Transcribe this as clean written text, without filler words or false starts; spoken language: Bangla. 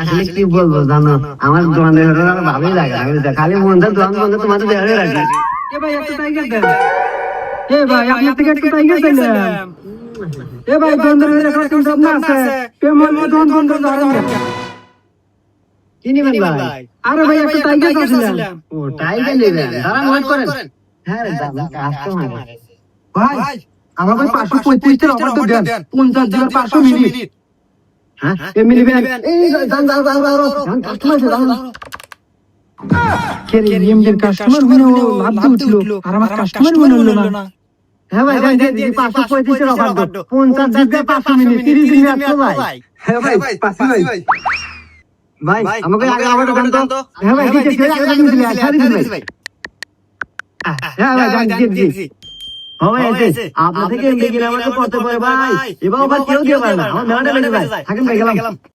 আসলে কি বলবো জানো, আমার দোকানে ভালোই লাগে, খালি মনটা দোকান বন্ধ তোমাদের দেওয়ারে রাখি। এ ভাই একটা টাইগার দেন। এ ভাই আপনার থেকে একটা টাইগার চাইলাম। এ ভাই দন্দরে রাখার কোন সব না আছে, পেমন দন বন্ধ ধরেন। কি নিবেন ভাই? আরে ভাই একটা টাইগার চাইলাম। ও টাইগার নেবেন, দাঁড়ান ওয়েট করেন। হ্যাঁ রে দাদা, কাস্টমার ভাই আমার ভাই 535 এর অফার দেন, 50 দিনের 500 মিনিট। হ্যাঁ এ মিনিবেন এই দান কাস্টমার আছে, দাঁড়ান। কে রে এমদের কাস্টমার হলো লাভ দিছিল আর আমার কাস্টমার মনে হলো না। হ্যাঁ ভাই দেন দিয়ে 535 এর অফার দাও, 50 দিনে 500 মিনিট, 30 দিনে আসো ভাই। হ্যাঁ ভাই পাসি ভাই। ভাই আমাকে আগে অর্ডার দেন তো। হ্যাঁ ভাই ঠিক আছে, আগে দিন দিলে ছাড়ি দিন ভাই। হ্যাঁ ভাই দেন দিয়েছি। হবে এসে আপনার থেকে এমনি কিনা আমাকে করতে পারে ভাই, এবার আবার কেউ দিয়ে পারে না, আমার মেলাটা লেগে ভাই থাকেন ভাই, গেলাম।